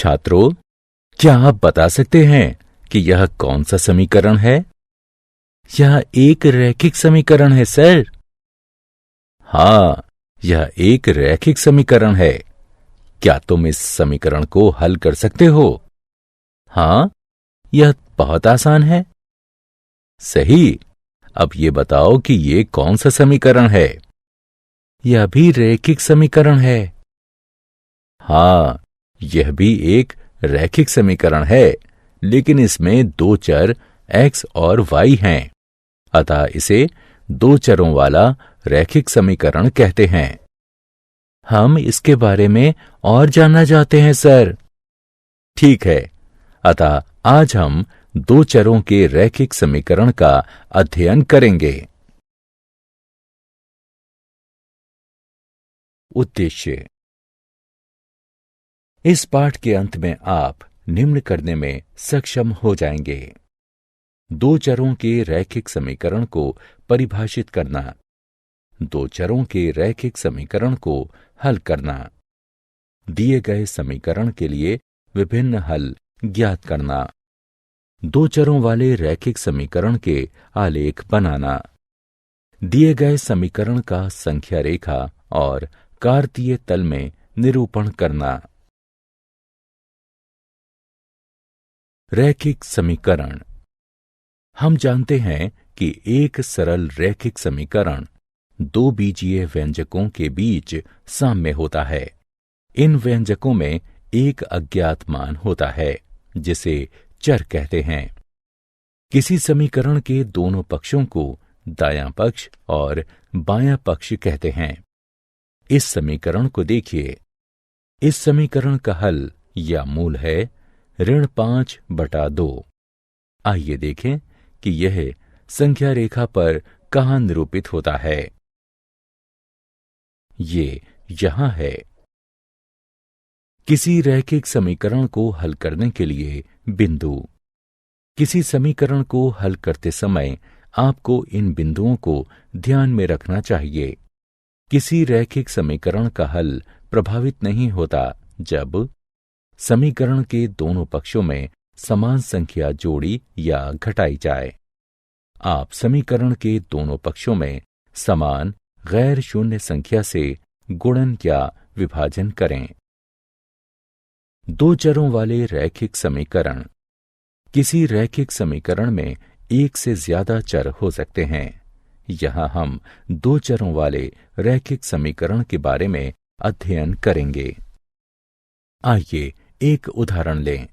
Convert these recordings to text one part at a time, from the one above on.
छात्रों, क्या आप बता सकते हैं कि यह कौन सा समीकरण है? यह एक रैखिक समीकरण है सर। हाँ, यह एक रैखिक समीकरण है। क्या तुम इस समीकरण को हल कर सकते हो? हाँ, यह बहुत आसान है। सही। अब ये बताओ कि ये कौन सा समीकरण है? यह भी रैखिक समीकरण है। हाँ, यह भी एक रैखिक समीकरण है, लेकिन इसमें दो चर x और y हैं, अतः इसे दो चरों वाला रैखिक समीकरण कहते हैं। हम इसके बारे में और जानना चाहते हैं सर। ठीक है, अतः आज हम दो चरों के रैखिक समीकरण का अध्ययन करेंगे। उद्देश्य। इस पाठ के अंत में आप निम्न करने में सक्षम हो जाएंगे। दो चरों के रैखिक समीकरण को परिभाषित करना, दो चरों के रैखिक समीकरण को हल करना, दिए गए समीकरण के लिए विभिन्न हल ज्ञात करना, दो चरों वाले रैखिक समीकरण के आलेख बनाना, दिए गए समीकरण का संख्या रेखा और कार्तीय तल में निरूपण करना। रैखिक समीकरण। हम जानते हैं कि एक सरल रैखिक समीकरण दो बीजीय व्यंजकों के बीच साम्य होता है। इन व्यंजकों में एक अज्ञात मान होता है जिसे चर कहते हैं। किसी समीकरण के दोनों पक्षों को दायां पक्ष और बायां पक्ष कहते हैं। इस समीकरण को देखिए। इस समीकरण का हल या मूल है ऋण 5/2। आइए देखें कि यह संख्या रेखा पर कहाँ निरूपित होता है। ये यहां है। किसी रैखिक समीकरण को हल करने के लिए बिंदु। किसी समीकरण को हल करते समय आपको इन बिंदुओं को ध्यान में रखना चाहिए। किसी रैखिक समीकरण का हल प्रभावित नहीं होता जब समीकरण के दोनों पक्षों में समान संख्या जोड़ी या घटाई जाए। आप समीकरण के दोनों पक्षों में समान गैर शून्य संख्या से गुणन या विभाजन करें। दो चरों वाले रैखिक समीकरण। किसी रैखिक समीकरण में एक से ज्यादा चर हो सकते हैं। यहां हम दो चरों वाले रैखिक समीकरण के बारे में अध्ययन करेंगे। आइए एक उदाहरण लें।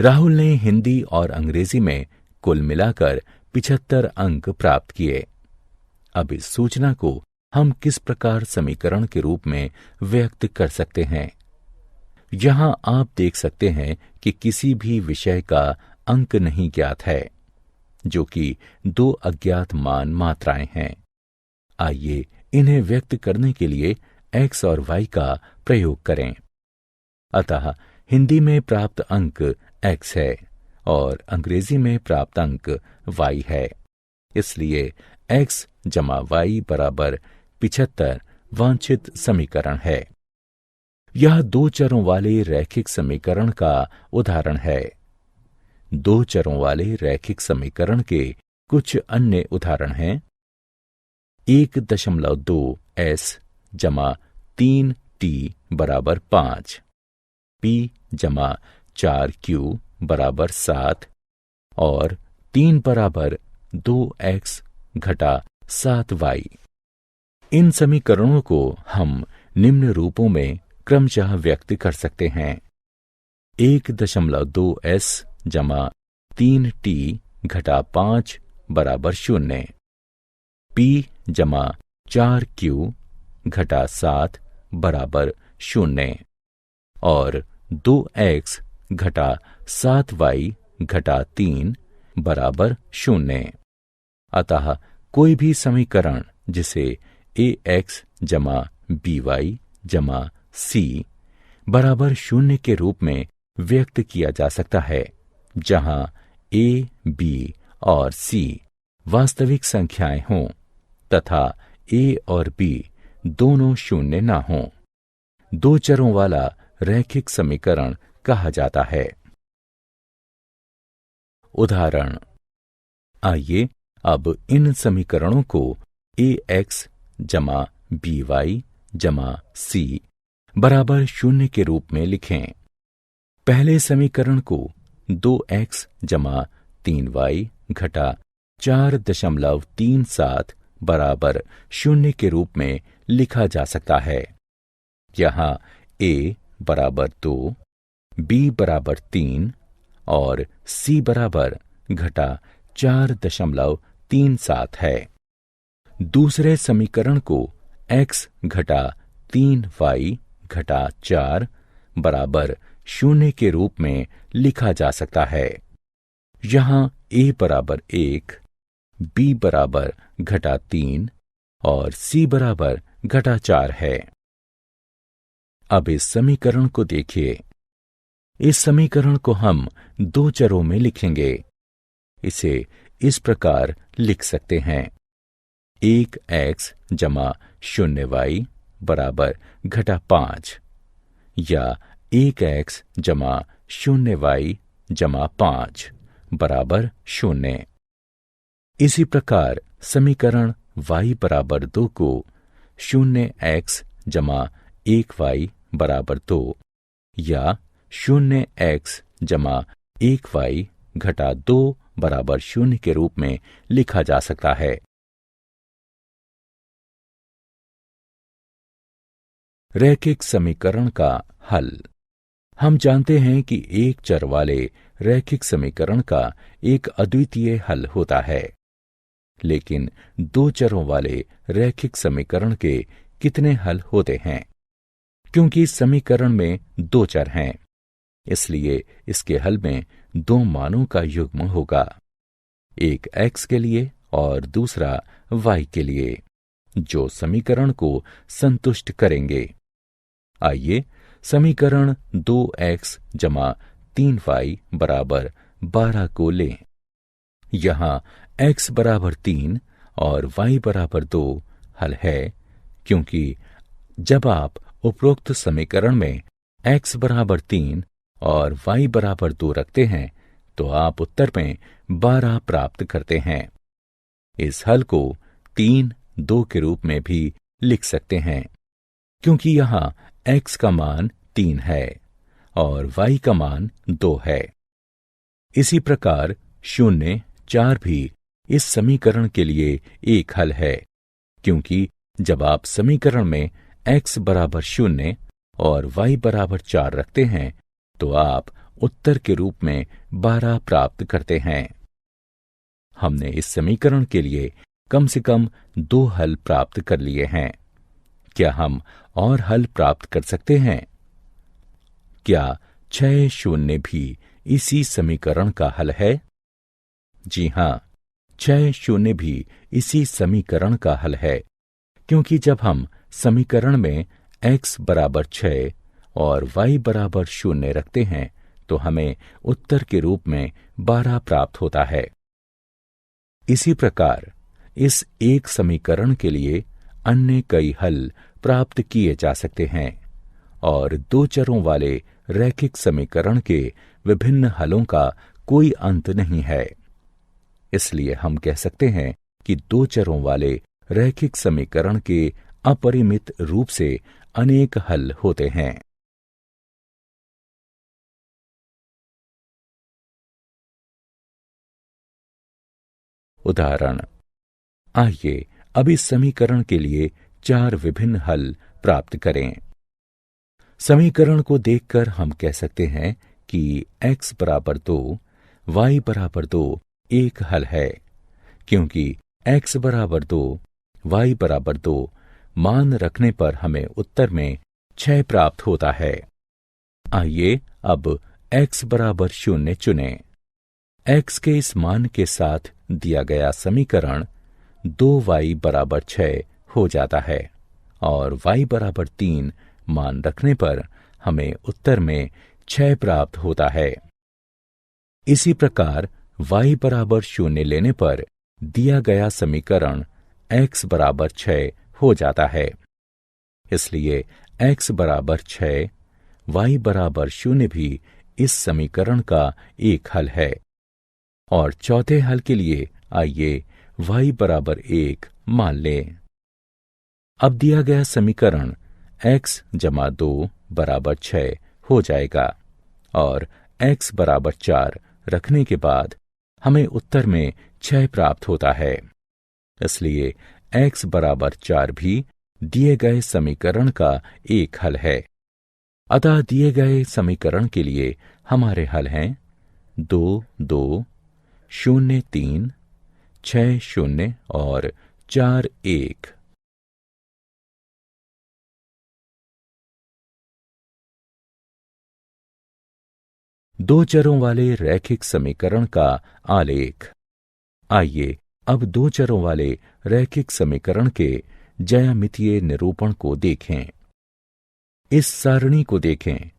राहुल ने हिंदी और अंग्रेजी में कुल मिलाकर 75 अंक प्राप्त किए। अब इस सूचना को हम किस प्रकार समीकरण के रूप में व्यक्त कर सकते हैं? यहां आप देख सकते हैं कि किसी भी विषय का अंक नहीं ज्ञात है, जो कि दो अज्ञात मान मात्राएं हैं। आइए इन्हें व्यक्त करने के लिए x और y का प्रयोग करें। अतः हिंदी में प्राप्त अंक x है और अंग्रेजी में प्राप्त अंक y है। इसलिए x जमा y बराबर 75 वांछित समीकरण है। यह दो चरों वाले रैखिक समीकरण का उदाहरण है। दो चरों वाले रैखिक समीकरण के कुछ अन्य उदाहरण हैं। 1.2 s जमा 3t बराबर 5, p जमा 4q बराबर 7 और 3 बराबर 2x घटा 7y। इन समीकरणों को हम निम्न रूपों में क्रमशः व्यक्त कर सकते हैं। 1.2 s जमा 3t घटा 5 बराबर 0, p जमा 4q घटा 7 बराबर 0 और 2x घटा 7y घटा 3 बराबर 0। अतः कोई भी समीकरण जिसे ax जमा by जमा c बराबर 0 के रूप में व्यक्त किया जा सकता है, जहां a, b और c वास्तविक संख्याएं हों तथा a और b दोनों शून्य न हों। दो चरों वाला रैखिक समीकरण कहा जाता है। उदाहरण, आइए अब इन समीकरणों को ax जमा by जमा c बराबर 0 के रूप में लिखें। पहले समीकरण को 2x जमा 3y घटा 4.37 बराबर 0 के रूप में लिखा जा सकता है। यहाँ a बराबर 2, b बराबर 3 और c बराबर घटा 4.37 है। दूसरे समीकरण को x घटा 3y घटा 4 बराबर 0 के रूप में लिखा जा सकता है। यहाँ a बराबर 1, b बराबर घटा 3 और c बराबर घटा 4 है। अब इस समीकरण को देखिए। इस समीकरण को हम 2 चरों में लिखेंगे। इसे इस प्रकार लिख सकते हैं, 1x जमा 0y बराबर घटा 5 या 1x जमा 0y जमा 5 बराबर 0। इसी प्रकार समीकरण y बराबर 2 को 0x जमा 1y बराबर 2 या 0x जमा 1y घटा 2 बराबर 0 के रूप में लिखा जा सकता है। रैखिक समीकरण का हल। हम जानते हैं कि एक चर वाले रैखिक समीकरण का एक अद्वितीय हल होता है, लेकिन 2 चरों वाले रैखिक समीकरण के कितने हल होते हैं? क्योंकि समीकरण में 2 चर हैं, इसलिए इसके हल में 2 मानों का युग्म होगा, एक x के लिए और दूसरा y के लिए, जो समीकरण को संतुष्ट करेंगे। आइए समीकरण 2x जमा 3y बराबर 12 को लें। यहाँ x बराबर 3 और y बराबर 2 हल है, क्योंकि जब आप उपरोक्त समीकरण में x बराबर 3 और y बराबर 2 रखते हैं तो आप उत्तर में 12 प्राप्त करते हैं। इस हल को 3, 2 के रूप में भी लिख सकते हैं, क्योंकि यहाँ x का मान 3 है और y का मान 2 है। इसी प्रकार 0, 4 भी इस समीकरण के लिए एक हल है, क्योंकि जब आप समीकरण में x बराबर 0 और y बराबर 4 रखते हैं तो आप उत्तर के रूप में 12 प्राप्त करते हैं। हमने इस समीकरण के लिए कम से कम 2 हल प्राप्त कर लिए हैं। क्या हम और हल प्राप्त कर सकते हैं? क्या 6 शून्य भी इसी समीकरण का हल है? जी हां, 6 शून्य भी इसी समीकरण का हल है, क्योंकि जब हम समीकरण में x बराबर 6 और y बराबर 0 रखते हैं तो हमें उत्तर के रूप में 12 प्राप्त होता है। इसी प्रकार इस एक समीकरण के लिए अन्य कई हल प्राप्त किए जा सकते हैं और 2 चरों वाले रैखिक समीकरण के विभिन्न हलों का कोई अंत नहीं है। इसलिए हम कह सकते हैं कि 2 चरों वाले रैखिक समीकरण के अपरिमित रूप से अनेक हल होते हैं। उदाहरण, आइए अब इस समीकरण के लिए 4 विभिन्न हल प्राप्त करें। समीकरण को देखकर हम कह सकते हैं कि x बराबर 2, y बराबर 2 एक हल है, क्योंकि x बराबर 2, y बराबर 2 मान रखने पर हमें उत्तर में 6 प्राप्त होता है। आइए अब x बराबर 0 चुनें। x के इस मान के साथ दिया गया समीकरण 2y बराबर 6 हो जाता है और y बराबर 3 मान रखने पर हमें उत्तर में 6 प्राप्त होता है। इसी प्रकार y बराबर 0 लेने पर दिया गया समीकरण x बराबर 6 हो जाता है। इसलिए x बराबर 6, y बराबर 0 भी इस समीकरण का एक हल है। और चौथे हल के लिए आइए y बराबर 1 मान लें। अब दिया गया समीकरण x जमा 2 बराबर 6 हो जाएगा और x बराबर 4 रखने के बाद हमें उत्तर में 6 प्राप्त होता है। इसलिए x बराबर 4 भी दिए गए समीकरण का एक हल है। अतः दिए गए समीकरण के लिए हमारे हल हैं 2, 2, 0, 3, 6, 0 और 4, 1। दो चरों वाले रैखिक समीकरण का आलेख। आइए अब दो चरों वाले रैखिक समीकरण के ज्यामितीय निरूपण को देखें। इस सारणी को देखें।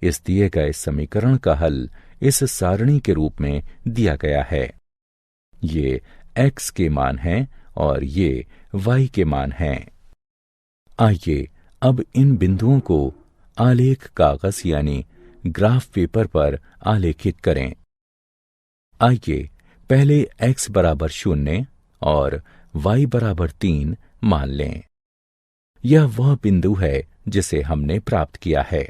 इस दिए गए समीकरण का हल इस सारणी के रूप में दिया गया है। ये x के मान हैं और ये y के मान हैं। आइए अब इन बिंदुओं को आलेख कागज यानी ग्राफ पेपर पर आलेखित करें। आइए पहले x बराबर 0 और y बराबर 3 मान लें। यह वह बिंदु है जिसे हमने प्राप्त किया है।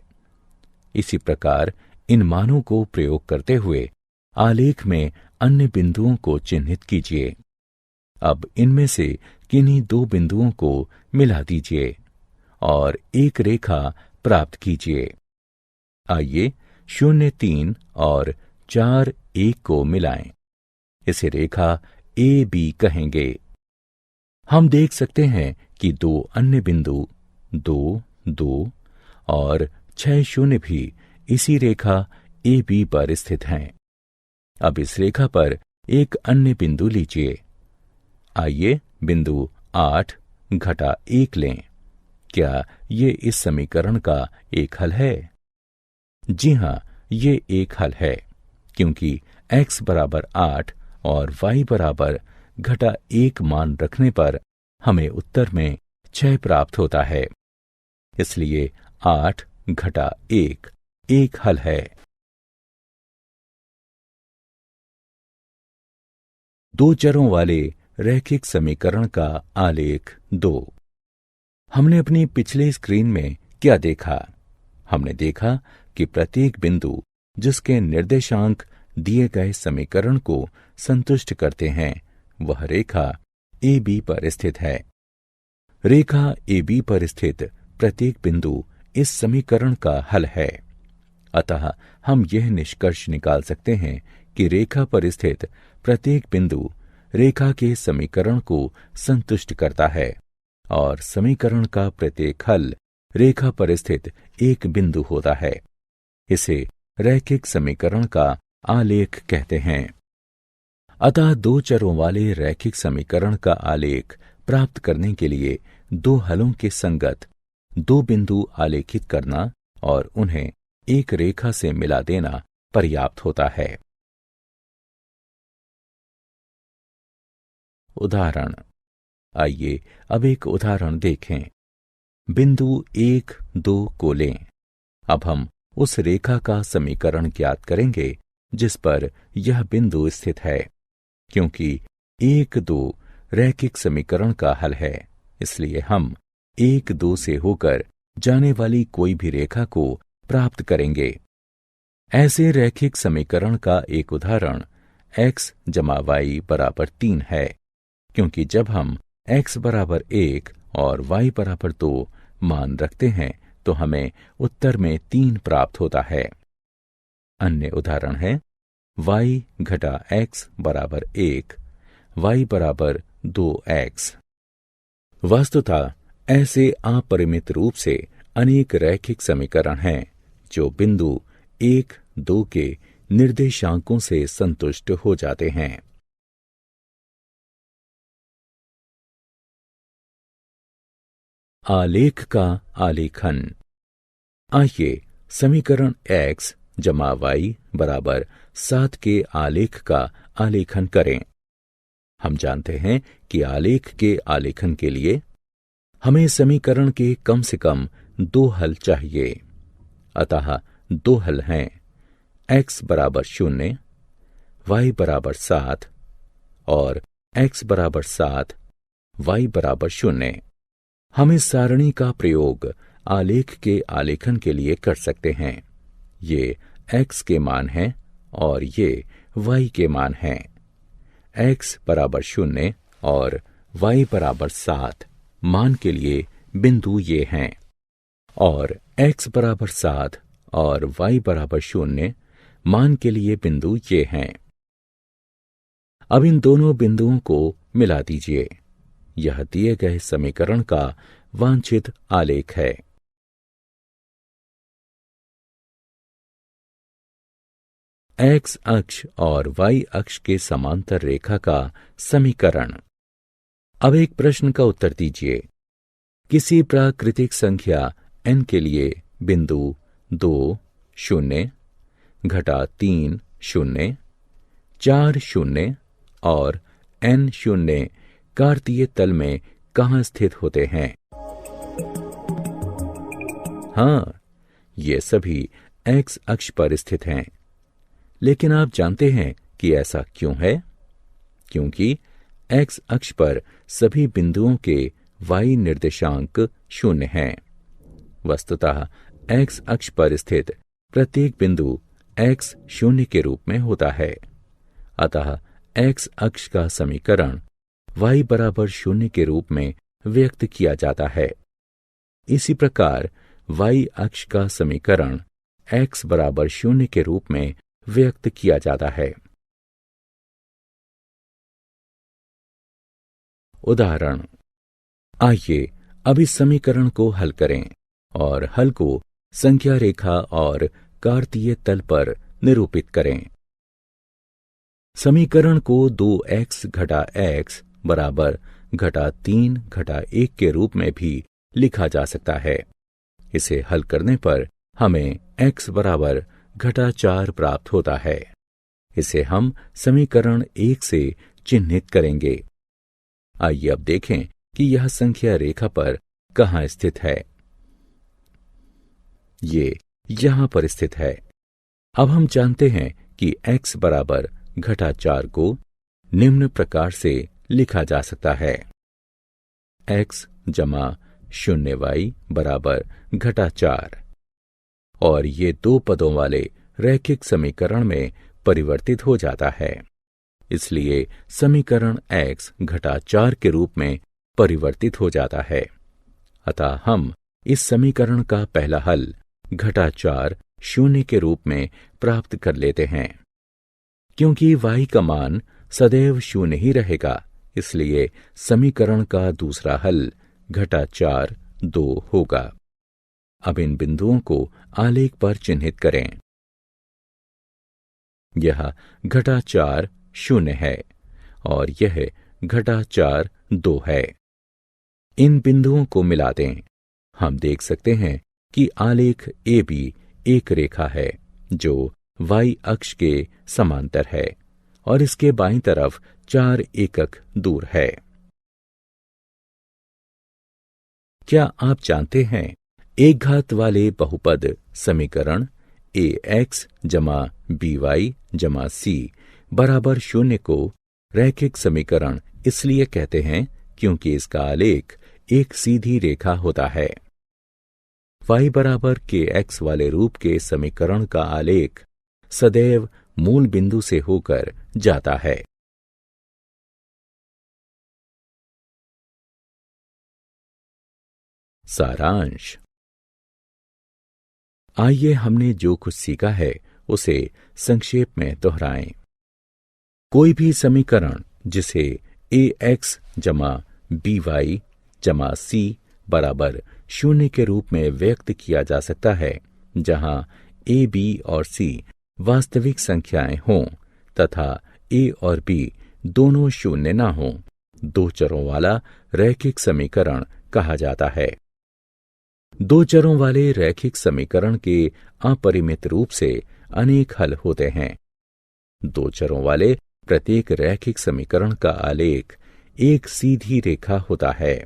इसी प्रकार इन मानों को प्रयोग करते हुए आलेख में अन्य बिंदुओं को चिन्हित कीजिए। अब इनमें से किन्हीं दो बिंदुओं को मिला दीजिए और एक रेखा प्राप्त कीजिए। आइए 0, 3 और 4, 1 को मिलाएं। इसे रेखा ए बी कहेंगे। हम देख सकते हैं कि दो अन्य बिंदु 2, 2 और 6, 0 भी इसी रेखा ए बी पर स्थित हैं। अब इस रेखा पर एक अन्य बिंदु लीजिए। आइए बिंदु 8 घटा 1 लें। क्या ये इस समीकरण का एक हल है? जी हां, ये एक हल है, क्योंकि x बराबर 8 और y बराबर घटा 1 मान रखने पर हमें उत्तर में 6 प्राप्त होता है। इसलिए 8 घटा 1 एक हल है। दो चरों वाले रैखिक समीकरण का आलेख 2। हमने अपनी पिछले स्क्रीन में क्या देखा? हमने देखा कि प्रत्येक बिंदु जिसके निर्देशांक दिए गए समीकरण को संतुष्ट करते हैं, वह रेखा ए बी पर स्थित है। रेखा ए बी पर स्थित प्रत्येक बिंदु इस समीकरण का हल है। अतः हम यह निष्कर्ष निकाल सकते हैं कि रेखा पर स्थित प्रत्येक बिंदु रेखा के समीकरण को संतुष्ट करता है और समीकरण का प्रत्येक हल रेखा पर स्थित एक बिंदु होता है। इसे रैखिक समीकरण का आलेख कहते हैं। अतः दो चरों वाले रैखिक समीकरण का आलेख प्राप्त करने के लिए दो हलों के संगत दो बिंदु आलेखित करना और उन्हें एक रेखा से मिला देना पर्याप्त होता है। उदाहरण। आइए अब एक उदाहरण देखें। बिंदु 1, 2 को लें। अब हम उस रेखा का समीकरण ज्ञात करेंगे जिस पर यह बिंदु स्थित है। क्योंकि 1, 2 रैखिक समीकरण का हल है, इसलिए हम 1, 2 से होकर जाने वाली कोई भी रेखा को प्राप्त करेंगे। ऐसे रैखिक समीकरण का एक उदाहरण x जमा y बराबर 3 है, क्योंकि जब हम x बराबर 1 और y बराबर 2 मान रखते हैं तो हमें उत्तर में 3 प्राप्त होता है। अन्य उदाहरण है y घटा x बराबर 1, y बराबर 2x। वस्तुतः ऐसे अपरिमित रूप से अनेक रैखिक समीकरण हैं जो बिंदु 1, 2 के निर्देशांकों से संतुष्ट हो जाते हैं। आलेख का आलेखन। आइए समीकरण x जमा y बराबर 7 के आलेख का आलेखन करें। हम जानते हैं कि आलेख के आलेखन के लिए हमें समीकरण के कम से कम 2 हल चाहिए। अतः दो हल हैं, x बराबर 0, y बराबर 7 और x बराबर 7, y बराबर 0। हम इस सारणी का प्रयोग आलेख के आलेखन के लिए कर सकते हैं। ये x के मान हैं और ये y के मान हैं। x बराबर 0 और y बराबर 7 मान के लिए बिंदु ये हैं और x बराबर 7 और y बराबर 0 मान के लिए बिंदु ये हैं। अब इन दोनों बिंदुओं को मिला दीजिए। यह दिए गए समीकरण का वांछित आलेख है। x अक्ष और y अक्ष के समांतर रेखा का समीकरण। अब एक प्रश्न का उत्तर दीजिए। किसी प्राकृतिक संख्या n के लिए बिंदु 2 0 घटा 3 0 4 0 और n 0 कार्तीय तल में कहाँ स्थित होते हैं? हाँ, ये सभी x अक्ष पर स्थित हैं। लेकिन आप जानते हैं कि ऐसा क्यों है? क्योंकि x अक्ष पर सभी बिंदुओं के y निर्देशांक 0 हैं। वस्तुतः x अक्ष पर स्थित प्रत्येक बिंदु x 0 के रूप में होता है। अतः x अक्ष का समीकरण y बराबर 0 के रूप में व्यक्त किया जाता है। इसी प्रकार y अक्ष का समीकरण x बराबर 0 के रूप में व्यक्त किया जाता है। उदाहरण। आइए अब इस समीकरण को हल करें और हल को संख्या रेखा और कार्तीय तल पर निरूपित करें। समीकरण को 2x घटा x बराबर घटा 3 घटा 1 के रूप में भी लिखा जा सकता है। इसे हल करने पर हमें x बराबर घटा 4 प्राप्त होता है। इसे हम समीकरण 1 से चिन्हित करेंगे। आइए अब देखें कि यह संख्या रेखा पर कहाँ स्थित है। ये यहां पर स्थित है। अब हम जानते हैं कि x बराबर घटा 4 को निम्न प्रकार से लिखा जा सकता है। x जमा 0y बराबर घटा 4 और ये दो पदों वाले रैखिक समीकरण में परिवर्तित हो जाता है। इसलिए समीकरण x घटा 4 के रूप में परिवर्तित हो जाता है। अतः हम इस समीकरण का पहला हल घटा 4 0 के रूप में प्राप्त कर लेते हैं। क्योंकि y का मान सदैव 0 ही रहेगा, इसलिए समीकरण का दूसरा हल घटा 4 2 होगा। अब इन बिंदुओं को आलेख पर चिन्हित करें। यह घटा 4 0 है और यह घटा 4 2 है। इन बिंदुओं को मिला दें। हम देख सकते हैं कि आलेख AB एक रेखा है जो y अक्ष के समांतर है और इसके बाईं तरफ 4 एकक दूर है। क्या आप जानते हैं एक घात वाले बहुपद समीकरण ax जमा by जमा c बराबर 0 को रैखिक समीकरण इसलिए कहते हैं क्योंकि इसका आलेख एक सीधी रेखा होता है। y बराबर kx वाले रूप के समीकरण का आलेख सदैव मूल बिंदु से होकर जाता है। सारांश। आइए हमने जो कुछ सीखा है उसे संक्षेप में दोहराएं। कोई भी समीकरण जिसे ax जमा by जमा c बराबर 0 के रूप में व्यक्त किया जा सकता है, जहां a, b और c वास्तविक संख्याएं हों तथा a और b दोनों 0 ना हों, दो चरों वाला रैखिक समीकरण कहा जाता है। दो चरों वाले रैखिक समीकरण के अपरिमित रूप से अनेक हल होते हैं। दो चरों वाले प्रत्येक रैखिक समीकरण का आलेख एक सीधी रेखा होता है।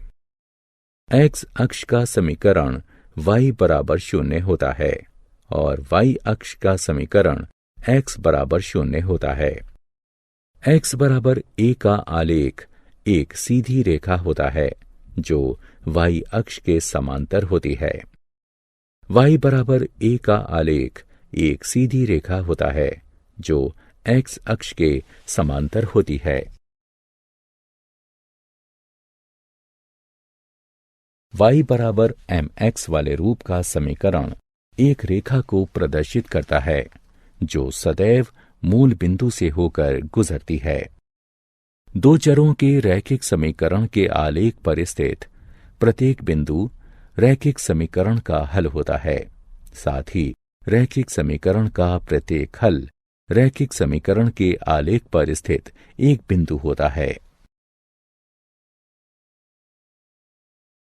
x अक्ष का समीकरण y बराबर 0 होता है और y अक्ष का समीकरण x बराबर 0 होता है। x बराबर a का आलेख एक सीधी रेखा होता है जो y अक्ष के समांतर होती है। y बराबर a का आलेख एक सीधी रेखा होता है जो x अक्ष के समांतर होती है। y बराबर mx वाले रूप का समीकरण एक रेखा को प्रदर्शित करता है जो सदैव मूल बिंदु से होकर गुजरती है। दो चरों के रैखिक समीकरण के आलेख पर स्थित प्रत्येक बिंदु रैखिक समीकरण का हल होता है। साथ ही रैखिक समीकरण का प्रत्येक हल रैखिक समीकरण के आलेख पर स्थित एक बिंदु होता है।